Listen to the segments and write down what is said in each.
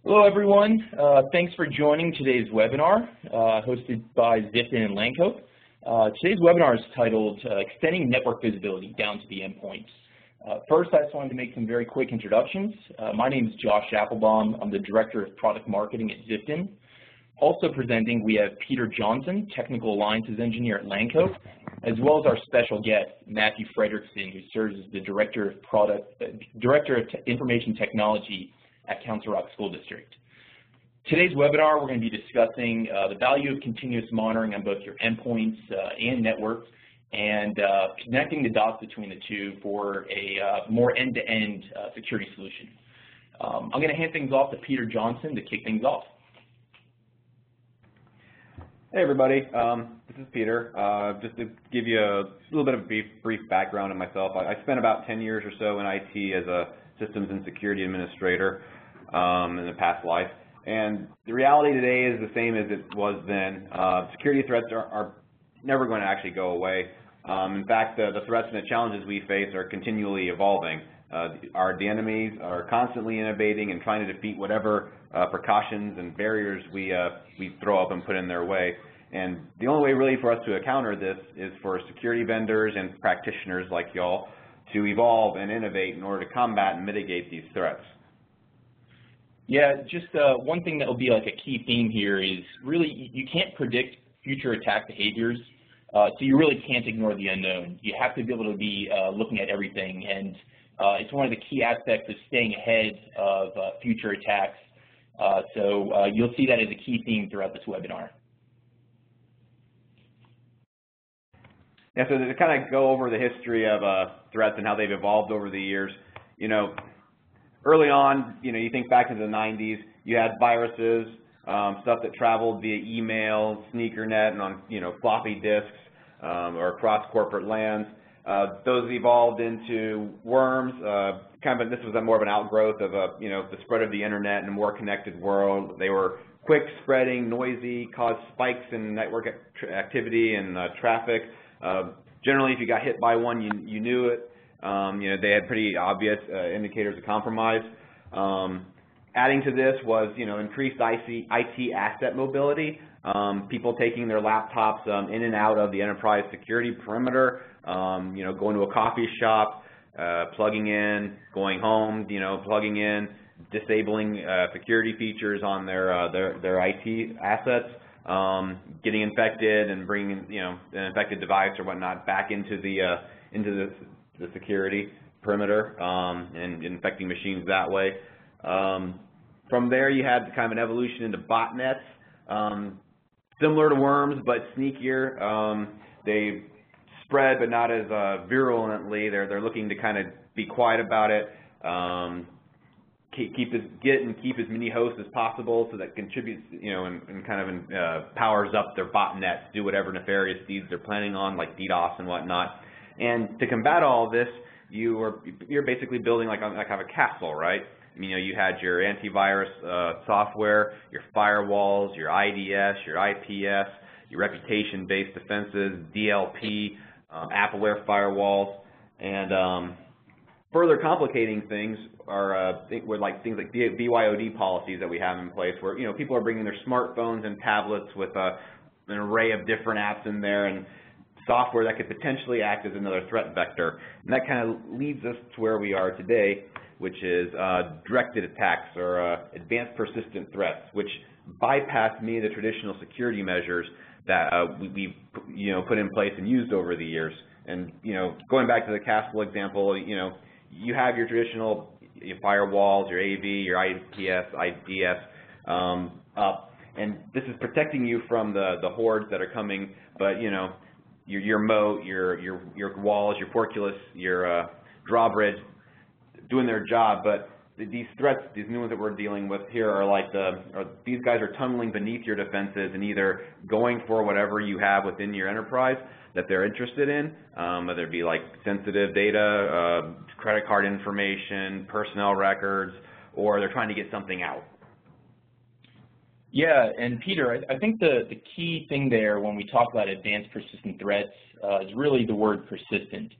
Hello, everyone. Thanks for joining today's webinar hosted by Ziften and Lancope. Today's webinar is titled Extending Network Visibility Down to the Endpoint. First, I just wanted to make some very quick introductions. My name is Josh Applebaum. I'm the Director of Product Marketing at Ziften. Also presenting, we have Peter Johnson, Technical Alliances Engineer at Lancope, as well as our special guest, Matthew Frederickson, who serves as the Director of Information Technology at Council Rock School District. Today's webinar, we're going to be discussing the value of continuous monitoring on both your endpoints and networks, and connecting the dots between the two for a more end-to-end security solution. I'm going to hand things off to Peter Johnson to kick things off. Hey everybody, this is Peter. Just to give you a little bit of brief background on myself, I spent about 10 years or so in IT as a systems and security administrator in the past life. And the reality today is the same as it was then. Security threats are never going to actually go away. In fact, the threats and the challenges we face are continually evolving. The enemies are constantly innovating and trying to defeat whatever precautions and barriers we throw up and put in their way. And the only way really for us to counter this is for security vendors and practitioners like y'all to evolve and innovate in order to combat and mitigate these threats. Yeah, just one thing that will be like a key theme here is really you can't predict future attack behaviors, so you really can't ignore the unknown. You have to be able to be looking at everything, and it's one of the key aspects of staying ahead of future attacks. So you'll see that as a key theme throughout this webinar. Yeah, so to kind of go over the history of threats and how they've evolved over the years, early on, you think back into the 90s, you had viruses, stuff that traveled via email, sneakernet, and on floppy disks or across corporate LANs. Those evolved into worms. This was more of an outgrowth of the spread of the internet and a more connected world. They were quick, spreading, noisy, caused spikes in network activity and traffic. Generally, if you got hit by one, you knew it. They had pretty obvious indicators of compromise. Adding to this was, increased IT asset mobility. People taking their laptops in and out of the enterprise security perimeter. Going to a coffee shop, plugging in, going home, plugging in, disabling security features on their IT assets. Getting infected and bringing an infected device or whatnot back into the security perimeter and infecting machines that way. From there, you had kind of an evolution into botnets, similar to worms but sneakier. They spread, but not as virulently. They're looking to kind of be quiet about it. Keep as many hosts as possible, so that contributes, and kind of powers up their botnets, do whatever nefarious deeds they're planning on, like DDoS and whatnot. And to combat all of this, you're basically building like kind of a castle, right? You had your antivirus software, your firewalls, your IDS, your IPS, your reputation-based defenses, DLP, Appleware firewalls, and further complicating things are things like BYOD policies that we have in place, where people are bringing their smartphones and tablets with an array of different apps in there and software that could potentially act as another threat vector. And that kind of leads us to where we are today, which is directed attacks or advanced persistent threats, which bypass many of the traditional security measures that we've put in place and used over the years. And going back to the castle example, you have your traditional firewalls, your AV, your IPS, IDS up, and this is protecting you from the hordes that are coming. But your moat, your walls, your portcullis, your drawbridge, doing their job. But these threats, these new ones that we're dealing with here, are these guys are tunneling beneath your defenses and either going for whatever you have within your enterprise that they're interested in, whether it be like sensitive data, credit card information, personnel records, or they're trying to get something out. Yeah, and Peter, I think the key thing there when we talk about advanced persistent threats is really the word persistent.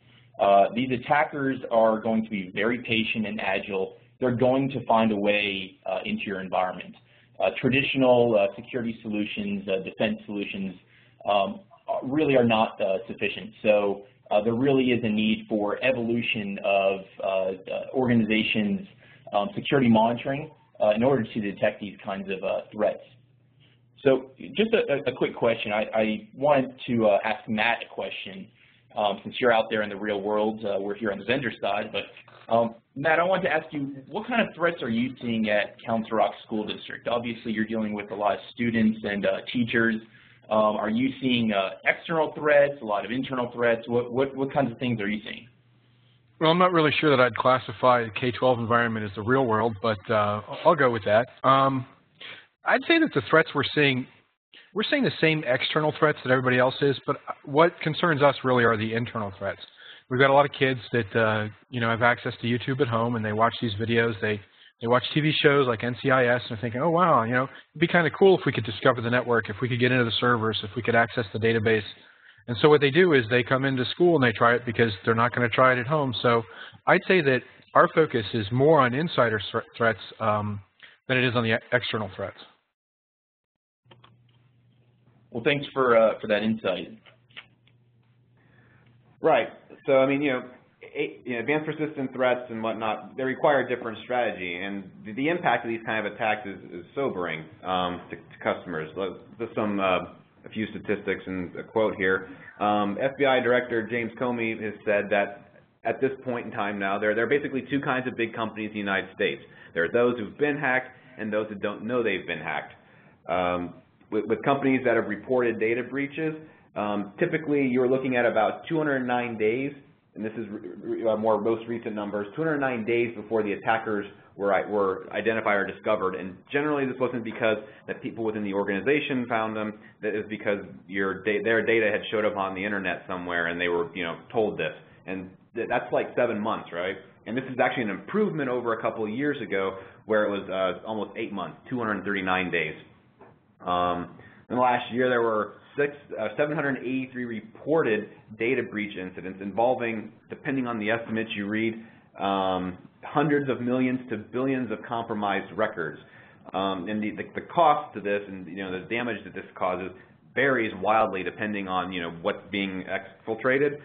These attackers are going to be very patient and agile they're going to find a way into your environment. Traditional security solutions, defense solutions really are not sufficient. So there really is a need for evolution of organizations' security monitoring in order to detect these kinds of threats. So just a quick question. I wanted to ask Matt a question. Since you're out there in the real world, we're here on the vendor side, but Matt, I wanted to ask you, what kind of threats are you seeing at Council Rock School District? Obviously, you're dealing with a lot of students and teachers. Are you seeing external threats, a lot of internal threats? What kinds of things are you seeing? Well, I'm not really sure that I'd classify the K-12 environment as the real world, but I'll go with that. I'd say that the threats we're seeing the same external threats that everybody else is, but what concerns us really are the internal threats. We've got a lot of kids that have access to YouTube at home, and they watch these videos. They watch TV shows like NCIS, and they're thinking, oh wow, it'd be kind of cool if we could discover the network, if we could get into the servers, if we could access the database. And so what they do is they come into school and they try it because they're not going to try it at home. So I'd say that our focus is more on insider threats than it is on the external threats. Well, thanks for that insight. Right. So, I mean, advanced persistent threats and whatnot, they require a different strategy, and the impact of these kind of attacks is sobering to customers. Just a few statistics and a quote here. FBI Director James Comey has said that at this point in time now, there are basically two kinds of big companies in the United States. There are those who've been hacked and those that don't know they've been hacked. With companies that have reported data breaches, typically you're looking at about 209 days, and this is more most recent numbers, 209 days before the attackers were identified or discovered. And generally this wasn't because that people within the organization found them, that is because their data had showed up on the internet somewhere and they were told this. And that's like 7 months, right? And this is actually an improvement over a couple of years ago where it was almost 8 months, 239 days. In the last year, there were 783 reported data breach incidents involving, depending on the estimates you read, hundreds of millions to billions of compromised records. And the cost to this and the damage that this causes varies wildly depending on what's being exfiltrated,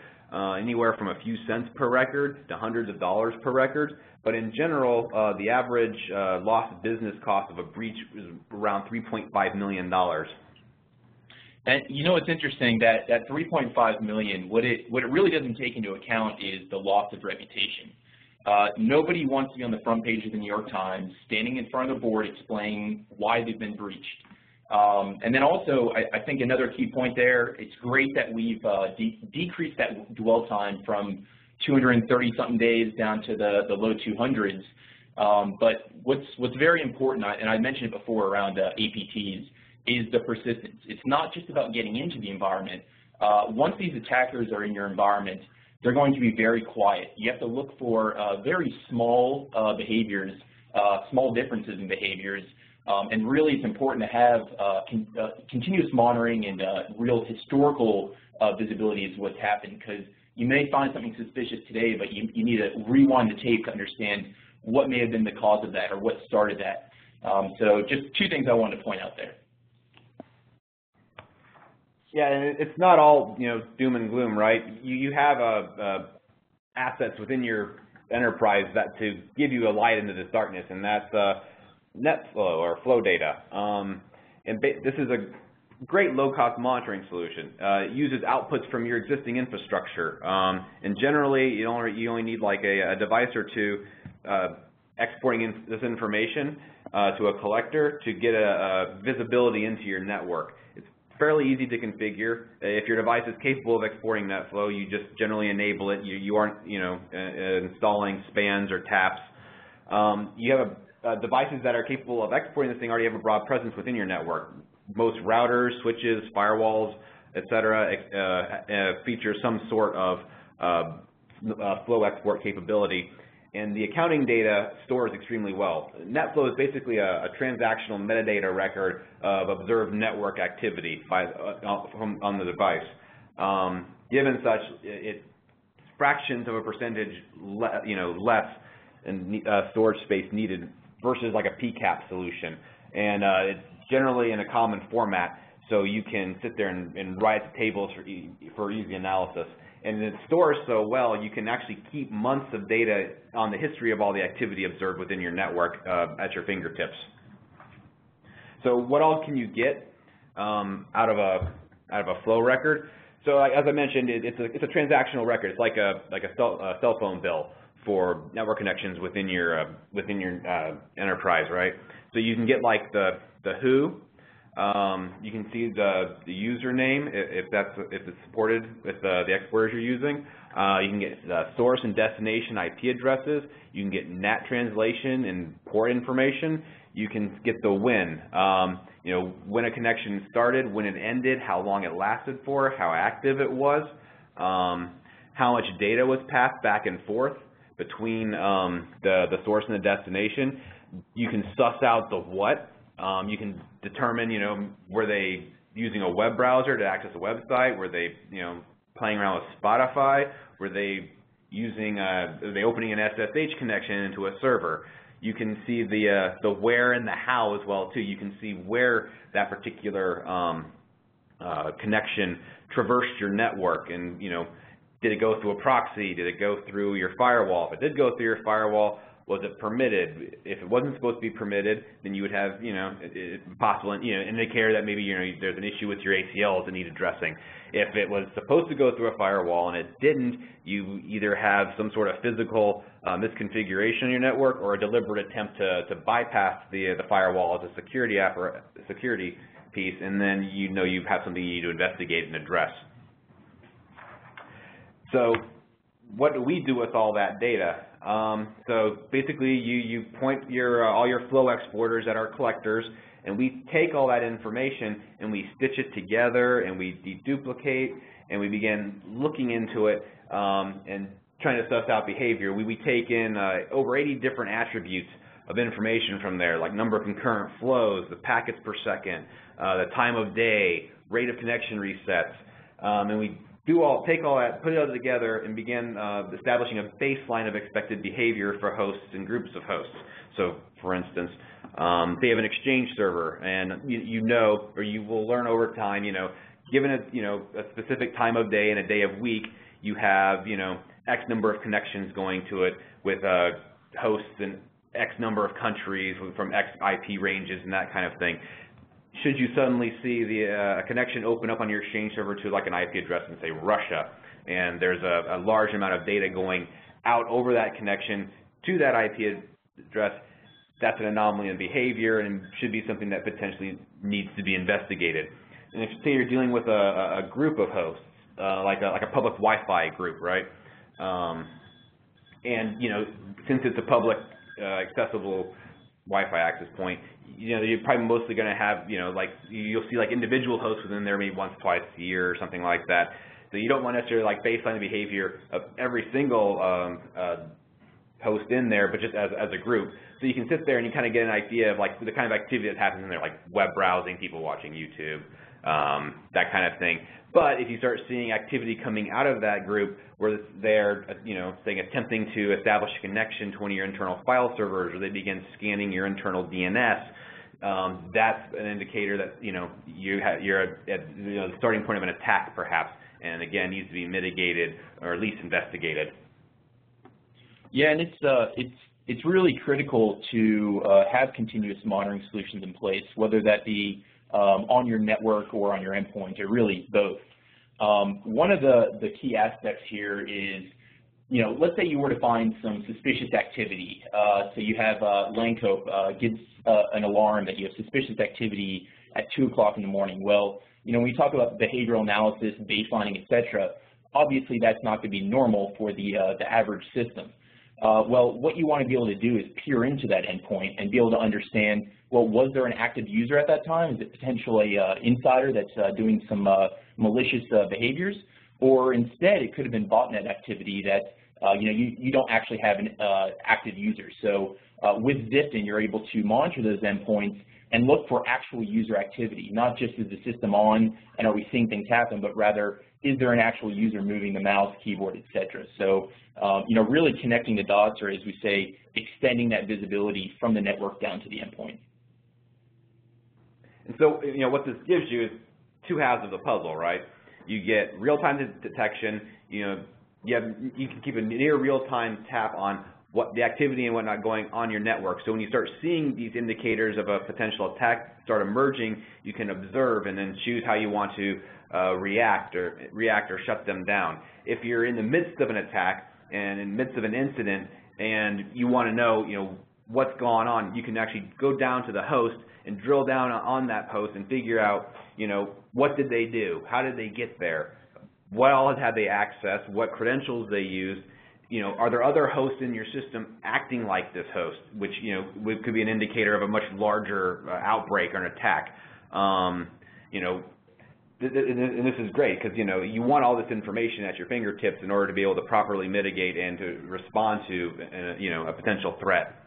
anywhere from a few cents per record to hundreds of dollars per record. But in general, the average lost business cost of a breach is around $3.5 million. And it's interesting that $3.5 million, what it really doesn't take into account is the loss of reputation. Nobody wants to be on the front page of the New York Times, standing in front of the board explaining why they've been breached. And then also, I think another key point there, it's great that we've decreased that dwell time from 230-something days down to the low 200s. But what's very important, and I mentioned it before around APTs, is the persistence. It's not just about getting into the environment. Once these attackers are in your environment, they're going to be very quiet. You have to look for very small behaviors, small differences in behaviors, and really it's important to have continuous monitoring and real historical visibility is what's happened, because you may find something suspicious today, but you need to rewind the tape to understand what may have been the cause of that or what started that. So just two things I wanted to point out there. Yeah, and it's not all doom and gloom, right? You have assets within your enterprise that to give you a light into this darkness, and that's NetFlow or flow data. This is a great low-cost monitoring solution. It uses outputs from your existing infrastructure, and generally you only need like a device or two exporting this information to a collector to get a visibility into your network. It's fairly easy to configure. If your device is capable of exporting NetFlow, you just generally enable it. You aren't installing spans or taps. You have devices that are capable of exporting this thing already have a broad presence within your network. Most routers, switches, firewalls, etc., feature some sort of flow export capability. And the accounting data stores extremely well. NetFlow is basically a transactional metadata record of observed network activity on the device. Given such, it's fractions of a percentage less and storage space needed versus like a PCAP solution. And it's generally in a common format, so you can sit there and write the tables for easy analysis. And it stores so well, you can actually keep months of data on the history of all the activity observed within your network at your fingertips. So what all can you get out of a flow record? So as I mentioned, it's a transactional record. It's like a cell phone bill for network connections within your enterprise, right? So you can get like the who. You can see the username if it's supported with the exporters you're using. You can get the source and destination IP addresses. You can get NAT translation and port information. You can get the when. When a connection started, when it ended, how long it lasted for, how active it was, how much data was passed back and forth between the source and the destination. You can suss out the what. You can determine, were they using a web browser to access a website? Were they, playing around with Spotify? Were they using, are they opening an SSH connection into a server? You can see the where and the how as well too. You can see where that particular connection traversed your network, and did it go through a proxy? Did it go through your firewall? If it did go through your firewall, was it permitted? If it wasn't supposed to be permitted, then you would have, possible, indicator that maybe, there's an issue with your ACLs that need addressing. If it was supposed to go through a firewall and it didn't, you either have some sort of physical misconfiguration on your network or a deliberate attempt to bypass the firewall as a security piece, and then you have something you need to investigate and address. So what do we do with all that data? So basically, you point all your flow exporters at our collectors, and we take all that information and we stitch it together and we deduplicate and we begin looking into it and trying to suss out behavior. We take in over 80 different attributes of information from there, like number of concurrent flows, the packets per second, the time of day, rate of connection resets, and we take all that, put it all together, and begin establishing a baseline of expected behavior for hosts and groups of hosts. So, for instance, they have an Exchange server, and or you will learn over time, given a specific time of day and a day of week, you have X number of connections going to it with hosts in X number of countries from X IP ranges and that kind of thing. Should you suddenly see a connection open up on your Exchange server to like an IP address in, say, Russia, and there's a large amount of data going out over that connection to that IP address, that's an anomaly in behavior and should be something that potentially needs to be investigated. And if, say, you're dealing with a group of hosts, like a public Wi-Fi group, right? And since it's a public accessible Wi-Fi access point, you're probably mostly going to have, you'll see like individual hosts within there maybe once, twice a year or something like that. So you don't want necessarily like baseline the behavior of every single host in there, but just as a group. So you can sit there and you kind of get an idea of like the kind of activity that happens in there, like web browsing, people watching YouTube, that kind of thing. But if you start seeing activity coming out of that group where they're, saying attempting to establish a connection to one of your internal file servers, or they begin scanning your internal DNS, that's an indicator that, you're at the starting point of an attack perhaps, and again, needs to be mitigated or at least investigated. Yeah, and it's really critical to have continuous monitoring solutions in place, whether that be on your network or on your endpoint, or really both. One of the key aspects here is, let's say you were to find some suspicious activity. So you have Lancope gets an alarm that you have suspicious activity at 2 o'clock in the morning. Well, when you talk about behavioral analysis, baselining, etc., obviously that's not going to be normal for the average system. Well, what you want to be able to do is peer into that endpoint and be able to understand, well, was there an active user at that time? Is it potentially an insider that's doing some malicious behaviors? Or instead, it could have been botnet activity that you don't actually have an active user. So with Ziften, you're able to monitor those endpoints and look for actual user activity, not just is the system on and are we seeing things happen, but rather is there an actual user moving the mouse, keyboard, etc. So really connecting the dots, or as we say, extending that visibility from the network down to the endpoint. And so what this gives you is two halves of the puzzle, right? You get real-time detection. You can keep a near real-time tap on what the activity and whatnot going on your network. So when you start seeing these indicators of a potential attack start emerging, you can observe and then choose how you want to react or shut them down. If you're in the midst of an attack and in the midst of an incident and you want to know, what's going on, you can actually go down to the host and drill down on that host and figure out, what did they do? How did they get there? What all had they accessed? What credentials they used? Are there other hosts in your system acting like this host, which, could be an indicator of a much larger outbreak or an attack? And this is great because, you want all this information at your fingertips in order to be able to properly mitigate and to respond to, a potential threat.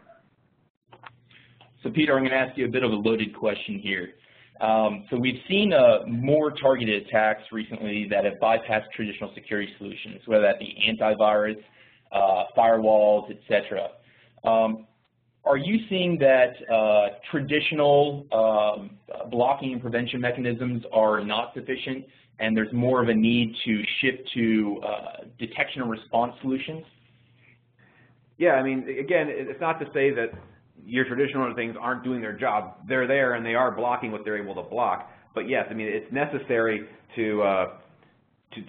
So, Peter, I'm going to ask you a bit of a loaded question here. So we've seen more targeted attacks recently that have bypassed traditional security solutions, whether that be antivirus, firewalls, etc. Are you seeing that traditional blocking and prevention mechanisms are not sufficient and there's more of a need to shift to detection and response solutions? Yeah, I mean, again, it's not to say that your traditional things aren't doing their job. They're there and they are blocking what they're able to block. But yes, I mean, it's necessary to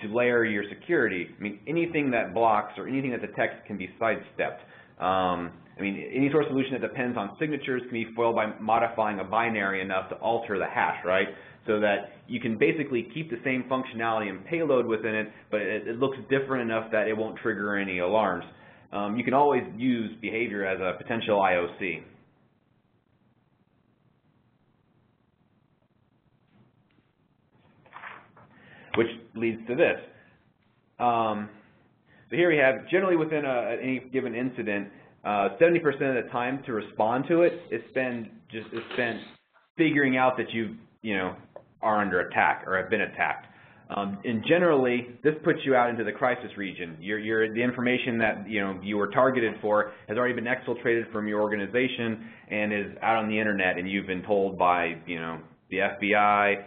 layer your security. I mean, anything that blocks or anything that detects can be sidestepped. I mean, any sort of solution that depends on signatures can be foiled by modifying a binary enough to alter the hash, right? So that you can basically keep the same functionality and payload within it, but it looks different enough that it won't trigger any alarms. You can always use behavior as a potential IOC. Which leads to this. So here we have, generally within any given incident, 70% of the time to respond to it is spent figuring out that you are under attack or have been attacked. And generally, this puts you out into the crisis region. The information that you were targeted for has already been exfiltrated from your organization and is out on the internet, and you've been told by the FBI,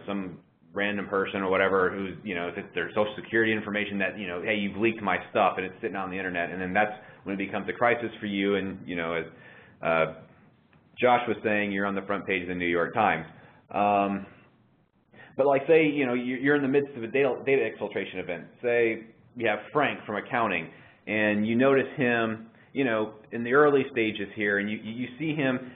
some random person or whatever who's it's their social security information that hey, you've leaked my stuff and it's sitting on the internet, and then that's when it becomes a crisis for you. And as Josh was saying, you're on the front page of the New York Times. But like say, you're in the midst of a data exfiltration event. Say you have Frank from accounting, and you notice him, in the early stages here, and you see him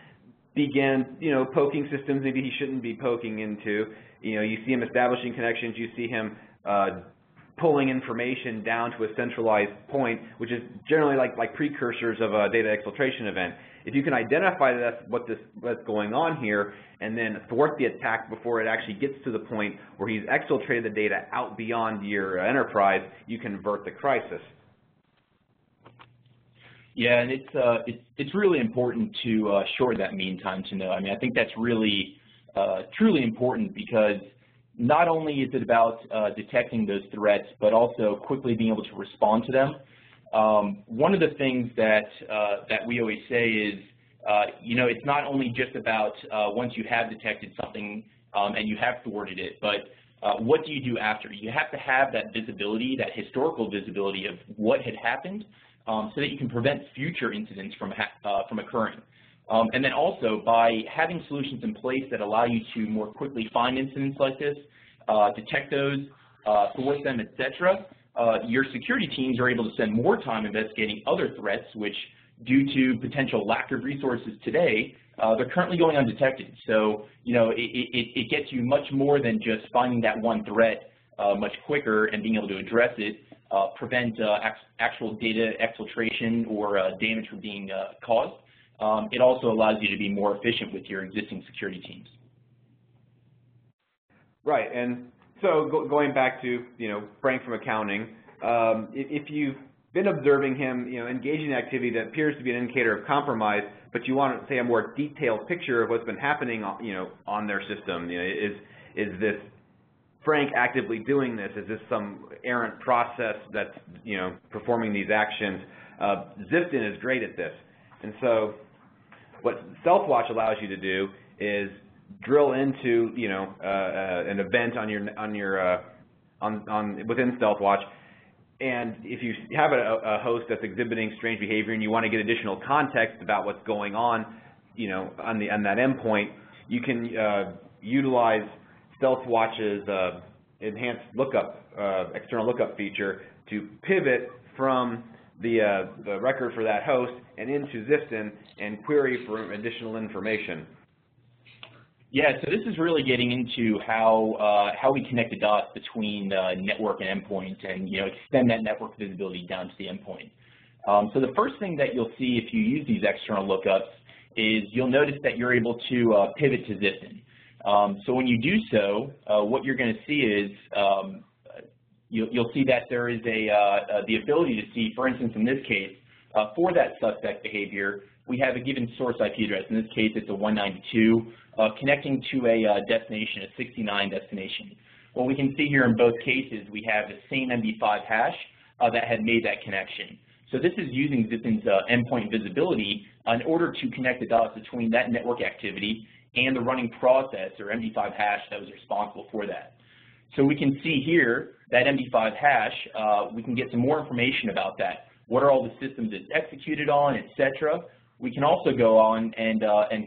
begin, poking systems maybe he shouldn't be poking into. You see him establishing connections. You see him pulling information down to a centralized point, which is generally like precursors of a data exfiltration event. If you can identify what's going on here and then thwart the attack before it actually gets to the point where he's exfiltrated the data out beyond your enterprise, you can avert the crisis. Yeah, and it's really important to shorten that mean time to know. I mean, I think that's really truly important because not only is it about detecting those threats, but also quickly being able to respond to them. One of the things that we always say is, it's not only just about once you have detected something and you have thwarted it, but what do you do after? You have to have that visibility, that historical visibility of what had happened, so that you can prevent future incidents from occurring. And then also by having solutions in place that allow you to more quickly find incidents like this, detect those, thwart them, etc. Your security teams are able to spend more time investigating other threats, which, due to potential lack of resources today, they're currently going undetected. So, it gets you much more than just finding that one threat much quicker and being able to address it, prevent actual data exfiltration or damage from being caused. It also allows you to be more efficient with your existing security teams. Right, and so going back to Frank from accounting, if you been observing him, engaging in activity that appears to be an indicator of compromise, but you want to say a more detailed picture of what's been happening, on their system. Is this Frank actively doing this? Is this some errant process that's, performing these actions? Ziften is great at this, and so what SelfWatch allows you to do is drill into, an event within StealthWatch. And if you have a host that's exhibiting strange behavior and you want to get additional context about what's going on, on that endpoint, you can utilize StealthWatch's enhanced lookup, external lookup feature to pivot from the record for that host and into Ziften and query for additional information. Yeah, so this is really getting into how we connect the dots between network and endpoint, and extend that network visibility down to the endpoint. So the first thing that you'll see if you use these external lookups is you'll notice that you're able to pivot to Ziften. So when you do so, what you're going to see is you'll see that there is the ability to see, for instance, in this case, for that suspect behavior, we have a given source IP address. In this case, it's a 192 connecting to a destination, a 69 destination. Well, we can see here in both cases we have the same MD5 hash that had made that connection. So this is using Ziften's endpoint visibility in order to connect the dots between that network activity and the running process or MD5 hash that was responsible for that. So we can see here that MD5 hash, we can get some more information about that. What are all the systems it's executed on, etc. We can also go on and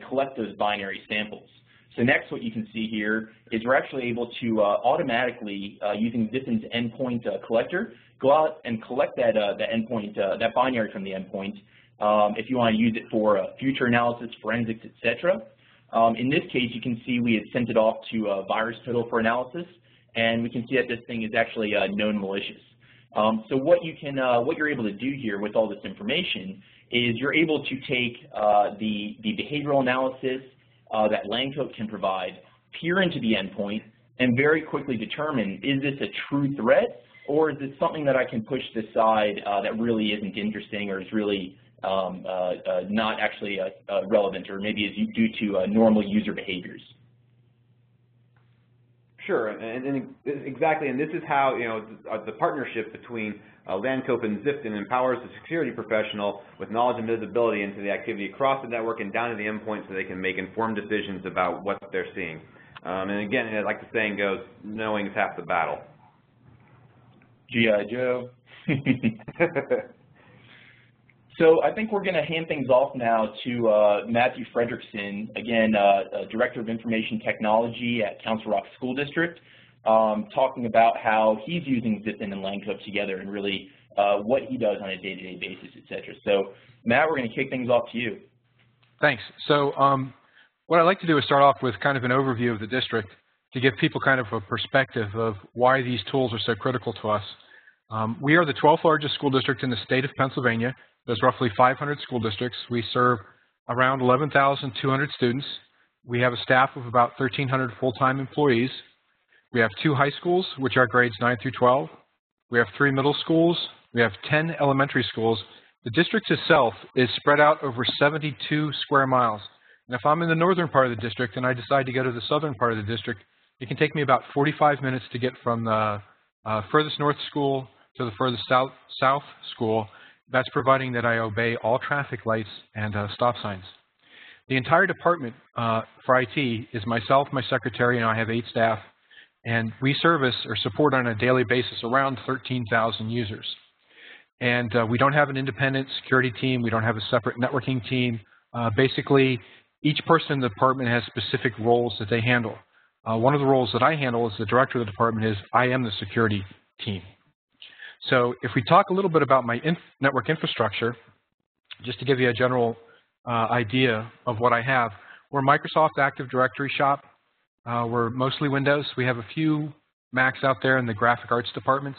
collect those binary samples. So next what you can see here is we're actually able to automatically, using Ziften's endpoint collector, go out and collect that endpoint, that binary from the endpoint if you want to use it for future analysis, forensics, etc. In this case, you can see we had sent it off to VirusTotal for analysis, and we can see that this thing is actually known malicious. So what you're able to do here with all this information is you're able to take the behavioral analysis that Lancope can provide, peer into the endpoint, and very quickly determine, is this a true threat, or is this something that I can push to the side that really isn't interesting or is really not actually relevant, or maybe is due to normal user behaviors. Sure, and exactly, and this is how the partnership between Lancope and Ziften empowers the security professional with knowledge and visibility into the activity across the network and down to the endpoint, so they can make informed decisions about what they're seeing. And again, like the saying goes, knowing is half the battle. G.I. Joe. So I think we're going to hand things off now to Matthew Frederickson, again, Director of Information Technology at Council Rock School District, talking about how he's using Ziften and Lancope together and really what he does on a day-to-day basis, etc. So Matt, we're going to kick things off to you. Thanks. So what I'd like to do is start off with kind of an overview of the district to give people kind of a perspective of why these tools are so critical to us. We are the 12th largest school district in the state of Pennsylvania. There's roughly 500 school districts. We serve around 11,200 students. We have a staff of about 1,300 full-time employees. We have 2 high schools, which are grades 9 through 12. We have 3 middle schools. We have 10 elementary schools. The district itself is spread out over 72 square miles. And if I'm in the northern part of the district and I decide to go to the southern part of the district, it can take me about 45 minutes to get from the furthest north school to the furthest south school. That's providing that I obey all traffic lights and stop signs. The entire department for IT is myself, my secretary, and I have 8 staff, and we service or support on a daily basis around 13,000 users. And we don't have an independent security team. We don't have a separate networking team. Basically, each person in the department has specific roles that they handle. One of the roles that I handle as the director of the department is I am the security team. So if we talk a little bit about my network infrastructure, just to give you a general idea of what I have, we're a Microsoft Active Directory shop. We're mostly Windows. We have a few Macs out there in the graphic arts departments,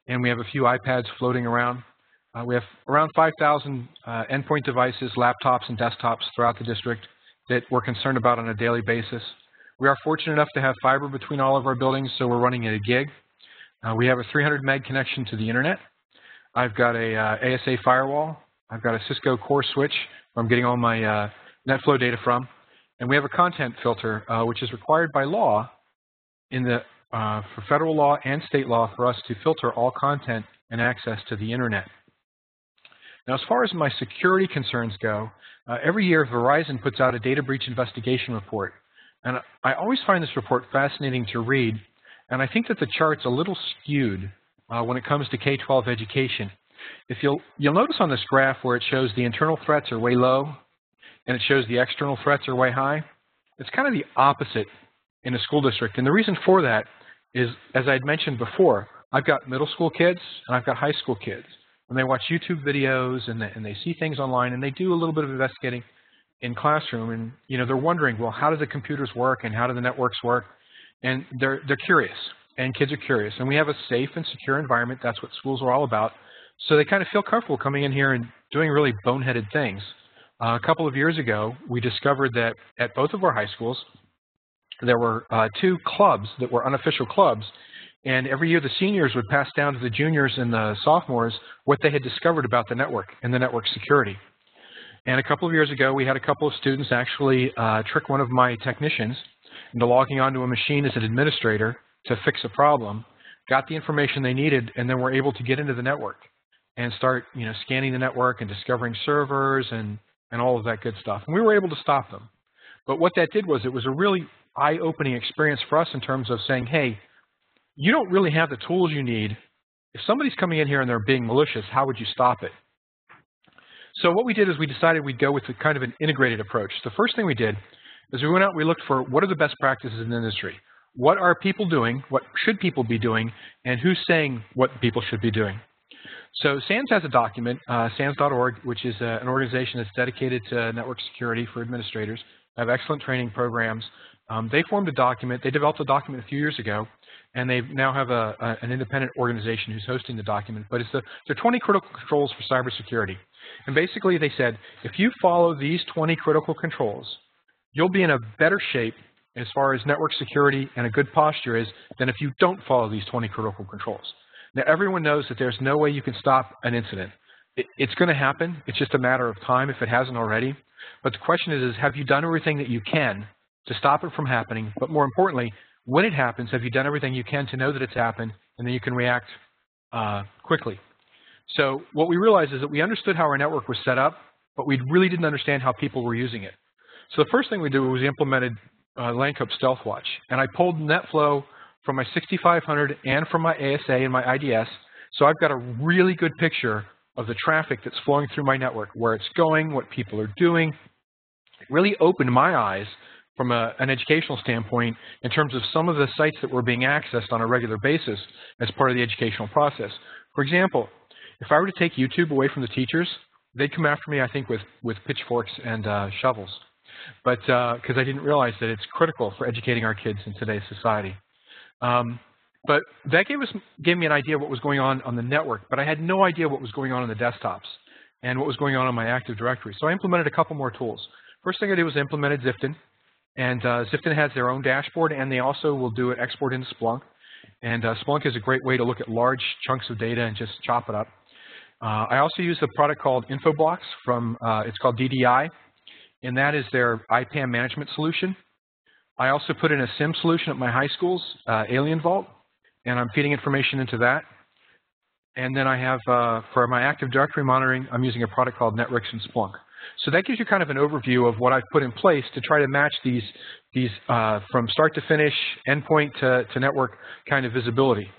and we have a few iPads floating around. We have around 5,000 endpoint devices, laptops, and desktops throughout the district that we're concerned about on a daily basis. We are fortunate enough to have fiber between all of our buildings, so we're running at a gig. We have a 300 meg connection to the internet. I've got a ASA firewall. I've got a Cisco core switch where I'm getting all my NetFlow data from. And we have a content filter, which is required by law for federal law and state law for us to filter all content and access to the internet. Now, as far as my security concerns go, every year Verizon puts out a data breach investigation report. And I always find this report fascinating to read, and I think that the chart's a little skewed when it comes to K-12 education. If you'll notice on this graph where it shows the internal threats are way low, and it shows the external threats are way high, it's kind of the opposite in a school district. And the reason for that is, as I had mentioned before, I've got middle school kids and I've got high school kids. And they watch YouTube videos and they see things online and they do a little bit of investigating in classroom. And they're wondering, well, how do the computers work and how do the networks work? And they're curious, and kids are curious. And we have a safe and secure environment. That's what schools are all about. So they kind of feel comfortable coming in here and doing really boneheaded things. A couple of years ago, we discovered that at both of our high schools, there were 2 clubs that were unofficial clubs. And every year the seniors would pass down to the juniors and the sophomores what they had discovered about the network and the network security. And a couple of years ago, we had a couple of students actually trick one of my technicians into logging onto a machine as an administrator to fix a problem, got the information they needed, and then were able to get into the network and start scanning the network and discovering servers and all of that good stuff. And we were able to stop them. But what that did was it was a really eye-opening experience for us in terms of saying, hey, you don't really have the tools you need. If somebody's coming in here and they're being malicious, how would you stop it? So what we did is we decided we'd go with a kind of an integrated approach. The first thing we did is we went out and we looked for what are the best practices in the industry. What are people doing? What should people be doing? And who's saying what people should be doing? So SANS has a document, SANS.org, which is an organization that's dedicated to network security for administrators. They have excellent training programs. They formed a document. They developed a document a few years ago, and they now have an independent organization who's hosting the document. But it's the 20 critical controls for cybersecurity. And basically they said, if you follow these 20 critical controls, you'll be in a better shape as far as network security and a good posture is than if you don't follow these 20 critical controls. Now, everyone knows that there's no way you can stop an incident. It's going to happen. It's just a matter of time if it hasn't already. But the question is have you done everything that you can to stop it from happening? But more importantly, when it happens, have you done everything you can to know that it's happened, and then you can react quickly? So what we realized is that we understood how our network was set up, but we really didn't understand how people were using it. So the first thing we did was we implemented Lancope StealthWatch. And I pulled NetFlow from my 6500 and from my ASA and my IDS. So I've got a really good picture of the traffic that's flowing through my network, where it's going, what people are doing. It really opened my eyes from an educational standpoint in terms of some of the sites that were being accessed on a regular basis as part of the educational process. For example, if I were to take YouTube away from the teachers, they'd come after me, I think, with pitchforks and shovels. But because I didn't realize that it's critical for educating our kids in today's society. But that gave me an idea of what was going on the network, but I had no idea what was going on the desktops and what was going on my Active Directory. So I implemented a couple more tools. First thing I did was implemented Ziften, and Ziften has their own dashboard, and they also will do an export into Splunk. And Splunk is a great way to look at large chunks of data and just chop it up. I also use a product called Infoblocks from, it's called DDI, and that is their IPAM management solution. I also put in a SIEM solution at my high schools, Alien Vault, and I'm feeding information into that. And then I have, for my Active Directory monitoring, I'm using a product called Frederickson Splunk. So that gives you kind of an overview of what I've put in place to try to match these from start to finish, endpoint to network kind of visibility.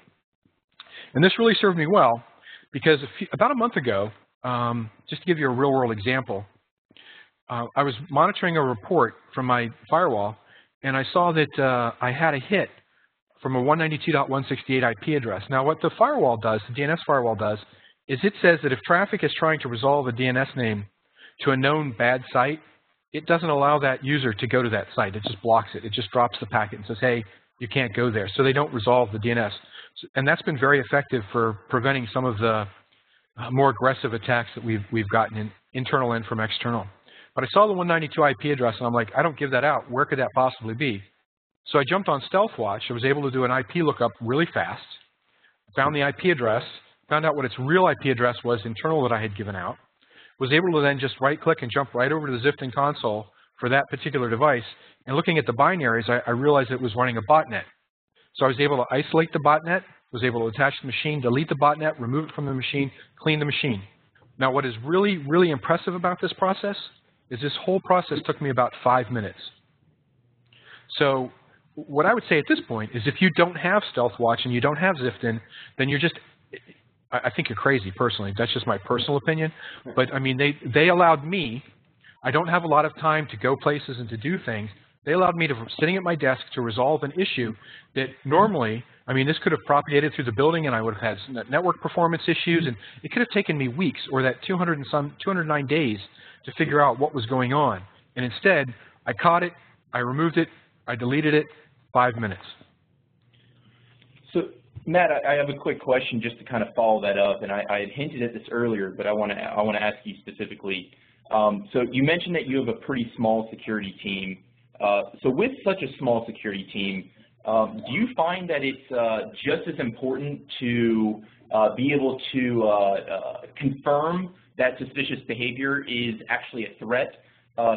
And this really served me well because about a month ago, just to give you a real-world example, I was monitoring a report from my firewall, and I saw that I had a hit from a 192.168 IP address. Now, what the firewall does, the DNS firewall does, is it says that if traffic is trying to resolve a DNS name to a known bad site, it doesn't allow that user to go to that site. It just blocks it. It just drops the packet and says, hey, you can't go there. So they don't resolve the DNS. And that's been very effective for preventing some of the more aggressive attacks that we've gotten in internal and from external. But I saw the 192 IP address, and I'm like, I don't give that out. Where could that possibly be? So I jumped on StealthWatch. I was able to do an IP lookup really fast, found the IP address, found out what its real IP address was, internal that I had given out, was able to then just right-click and jump right over to the Ziften console for that particular device, and looking at the binaries, I realized it was running a botnet. So I was able to isolate the botnet, was able to attach the machine, delete the botnet, remove it from the machine, clean the machine. Now, what is really, really impressive about this process is this whole process took me about 5 minutes. So what I would say at this point is if you don't have StealthWatch and you don't have Ziften, then you're just, I think you're crazy personally. That's just my personal opinion. But I mean, they allowed me, I don't have a lot of time to go places and to do things. They allowed me to, sitting at my desk, to resolve an issue that normally, I mean, this could have propagated through the building and I would have had network performance issues, and it could have taken me weeks or that 209 days to figure out what was going on. And instead, I caught it, I removed it, I deleted it, 5 minutes. So, Matt, I have a quick question just to kind of follow that up, and I had hinted at this earlier, but I want to ask you specifically. So you mentioned that you have a pretty small security team. So with such a small security team, do you find that it's just as important to be able to confirm that suspicious behavior is actually a threat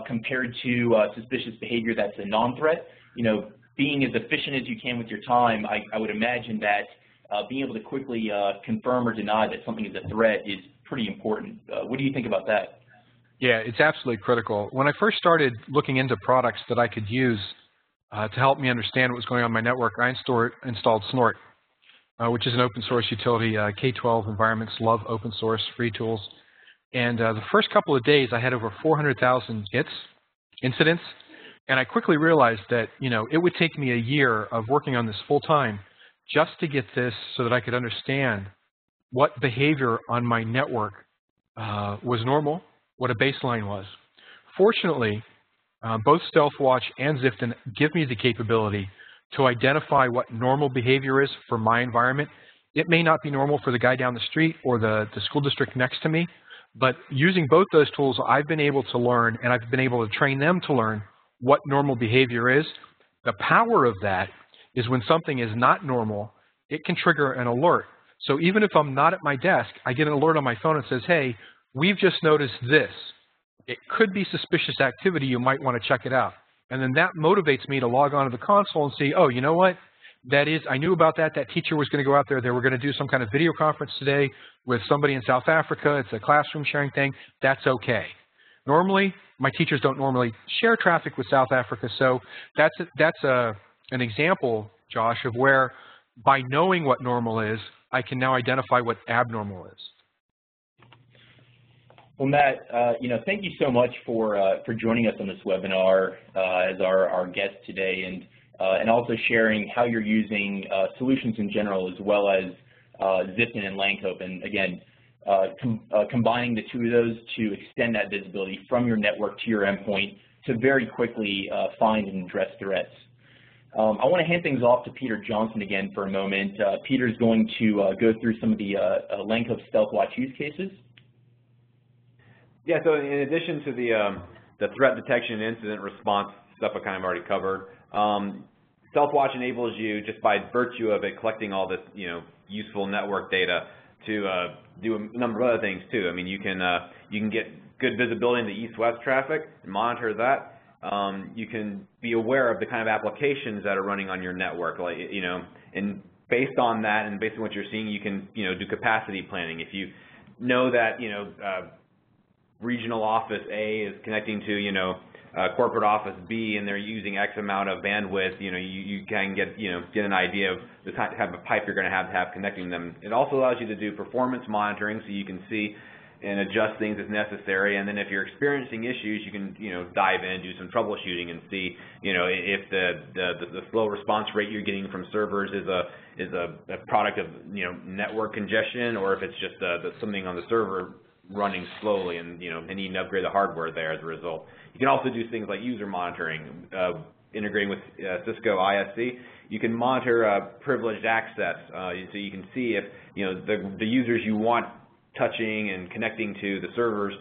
compared to suspicious behavior that's a non-threat? You know, being as efficient as you can with your time, I would imagine that being able to quickly confirm or deny that something is a threat is pretty important. What do you think about that? Yeah, it's absolutely critical. When I first started looking into products that I could use to help me understand what was going on in my network, I installed Snort, which is an open source utility. K-12 environments love open source, free tools. And the first couple of days, I had over 400,000 incidents, and I quickly realized that, you know, it would take me a year of working on this full time just to get this so that I could understand what behavior on my network was normal, what a baseline was. Fortunately, both StealthWatch and Ziften give me the capability to identify what normal behavior is for my environment. It may not be normal for the guy down the street or the school district next to me, but using both those tools, I've been able to learn, and I've been able to train them to learn what normal behavior is. The power of that is when something is not normal, it can trigger an alert. So even if I'm not at my desk, I get an alert on my phone that says, hey, we've just noticed this. It could be suspicious activity. You might want to check it out. And then that motivates me to log on to the console and see, oh, you know what? That is, I knew about that. That teacher was going to go out there. They were going to do some kind of video conference today with somebody in South Africa. It's a classroom sharing thing. That's okay. Normally, my teachers don't normally share traffic with South Africa. So that's an example, Josh, of where by knowing what normal is, I can now identify what abnormal is. Well, Matt, you know, thank you so much for joining us on this webinar as our guest today, and also sharing how you're using solutions in general, as well as Ziften and Lancope, and again, combining the two of those to extend that visibility from your network to your endpoint to very quickly find and address threats. I want to hand things off to Peter Johnson again for a moment. Peter's going to go through some of the Lancope StealthWatch use cases. Yeah, so in addition to the threat detection and incident response stuff I kind of already covered, SelfWatch enables you, just by virtue of it collecting all this, you know, useful network data, to do a number of other things too. I mean, you can get good visibility into east-west traffic and monitor that. You can be aware of the kind of applications that are running on your network, like, you know, and based on that and based on what you're seeing, you can, you know, do capacity planning. If you know that, you know, regional office A is connecting to, you know, corporate office B, and they're using X amount of bandwidth, you know, you can get, you know, get an idea of the type of pipe you're going to have connecting them. It also allows you to do performance monitoring, so you can see and adjust things as necessary. And then if you're experiencing issues, you can, you know, dive in, do some troubleshooting, and see, you know, if the slow response rate you're getting from servers is a product of, you know, network congestion, or if it's just something on the server running slowly, and, you know, they need to upgrade the hardware there as a result. You can also do things like user monitoring, integrating with Cisco ISC. You can monitor privileged access, so you can see if, you know, the users you want touching and connecting to the servers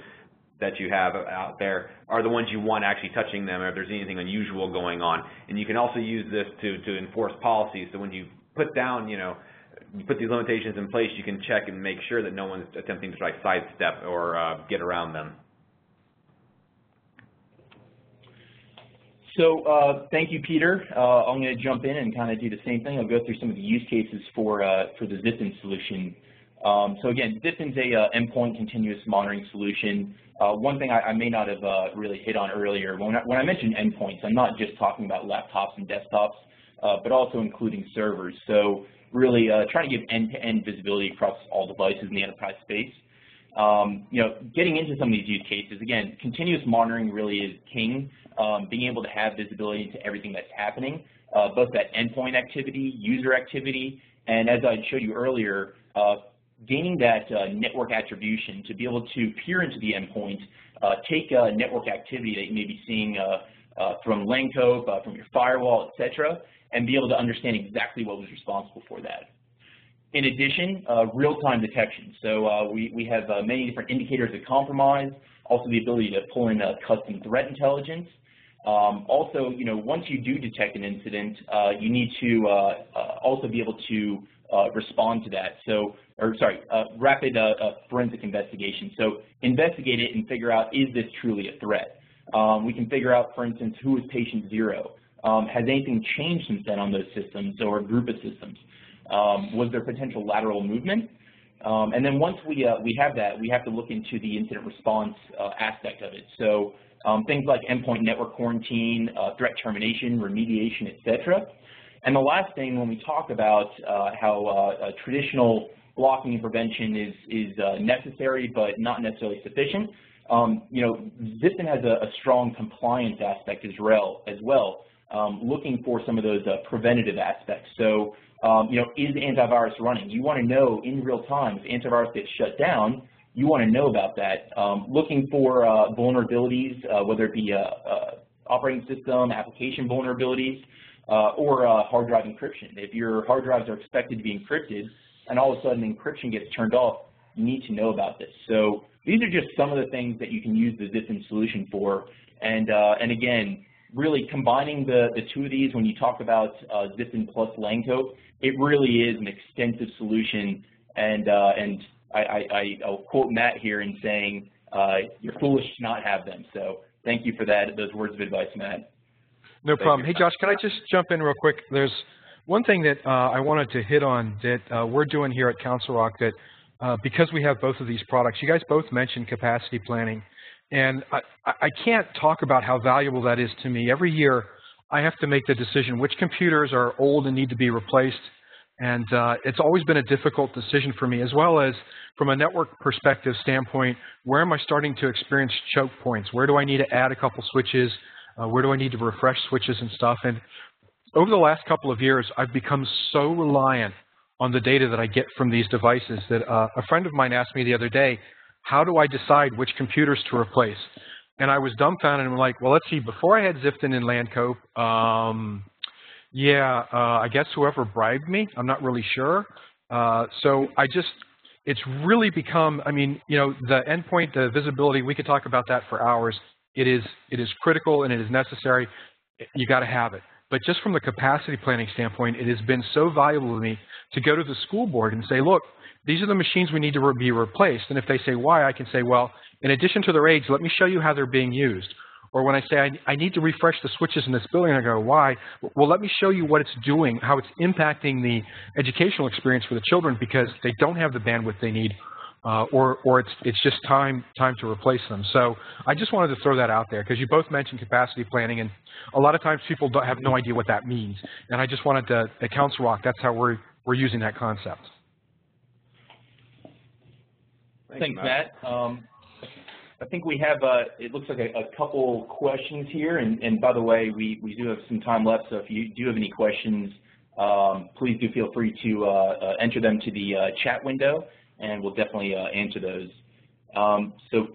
that you have out there are the ones you want actually touching them, or if there's anything unusual going on. And you can also use this to enforce policies. So when you put down, you know, you put these limitations in place, you can check and make sure that no one's attempting to try sidestep or get around them. So thank you, Peter. I'm going to jump in and kind of do the same thing. I'll go through some of the use cases for the Ziften solution. So again, Ziften's a endpoint continuous monitoring solution. One thing I may not have really hit on earlier, when I mention endpoints, I'm not just talking about laptops and desktops, but also including servers. So really trying to give end-to-end visibility across all devices in the enterprise space. Getting into some of these use cases, again, continuous monitoring really is king. Being able to have visibility into everything that's happening, both that endpoint activity, user activity, and as I showed you earlier, gaining that network attribution to be able to peer into the endpoint, take network activity that you may be seeing from Lancope, from your firewall, etc., and be able to understand exactly what was responsible for that. In addition, real-time detection. So we have many different indicators of compromise, also the ability to pull in custom threat intelligence. Also, once you do detect an incident, you need to also be able to respond to that. So, rapid forensic investigation. So investigate it and figure out, is this truly a threat? We can figure out, for instance, who is patient 0? Has anything changed since then on those systems or a group of systems? Was there potential lateral movement? And then once we have that, we have to look into the incident response aspect of it. So things like endpoint network quarantine, threat termination, remediation, etc. And the last thing, when we talk about how traditional blocking and prevention is necessary but not necessarily sufficient, Ziften has a strong compliance aspect as well, looking for some of those preventative aspects. So, is antivirus running? You want to know in real time if antivirus gets shut down. You want to know about that. Looking for vulnerabilities, whether it be operating system, application vulnerabilities, or hard drive encryption. If your hard drives are expected to be encrypted and all of a sudden encryption gets turned off, you need to know about this. So these are just some of the things that you can use the Ziften solution for. And again, really combining the two of these, when you talk about Ziften plus Lancope, it really is an extensive solution. And I'll quote Matt here in saying, you're foolish to not have them. So thank you for that, those words of advice, Matt. No problem. Hey, Josh, can I just jump in real quick? There's one thing that I wanted to hit on that we're doing here at Council Rock that because we have both of these products, you guys both mentioned capacity planning. And I can't talk about how valuable that is to me. Every year, I have to make the decision which computers are old and need to be replaced. And it's always been a difficult decision for me, as well as from a network perspective standpoint, where am I starting to experience choke points? Where do I need to add a couple switches? Where do I need to refresh switches and stuff? And over the last couple of years, I've become so reliant on the data that I get from these devices that a friend of mine asked me the other day, how do I decide which computers to replace? And I was dumbfounded and I'm like, well, let's see, before I had Ziften and Lancope, I guess whoever bribed me, I'm not really sure. So it's really become, the endpoint, the visibility, we could talk about that for hours. It is critical and it is necessary. You got to have it. But just from the capacity planning standpoint, it has been so valuable to me to go to the school board and say, look, these are the machines we need to be replaced. And if they say why, I can say, well, in addition to their age, let me show you how they're being used. Or when I say I need to refresh the switches in this building, I go, why? Well, let me show you what it's doing, how it's impacting the educational experience for the children because they don't have the bandwidth they need, or it's just time to replace them. So I just wanted to throw that out there because you both mentioned capacity planning, and a lot of times people have no idea what that means. And I just wanted to, at Council Rock, that's how we're using that concept. Thanks, Matt. I think we have, it looks like a couple questions here, and by the way, we do have some time left, so if you do have any questions, please do feel free to enter them to the chat window, and we'll definitely answer those. So